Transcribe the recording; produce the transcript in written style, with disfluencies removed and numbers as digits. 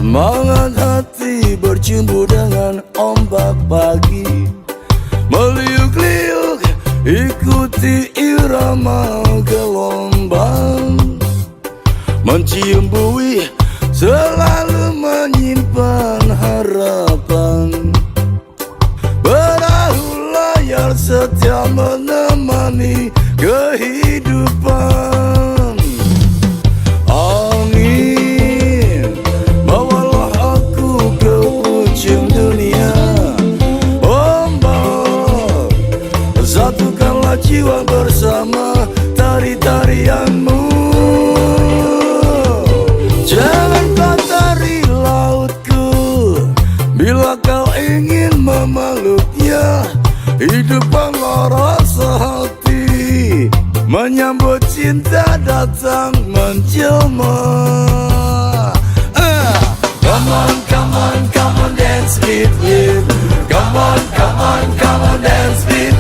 Semangat hati bercumbu dengan ombak pagi, meliuk-liuk ikuti irama gelombang, mencium buih selalu menyimpan harapan. Perahu layar setia menemani kehidupan. Angin, bawalah aku ke ujung dunia. Ombak, satukanlah jiwa bersama tari-tarianmu. Jangan kotori lautku bila kau ingin memeluknya. Hidupkanlah rasa hati menyambut cinta datang menjelma. Come on, come on, come on, dance with me. Come on, come on, come on, dance with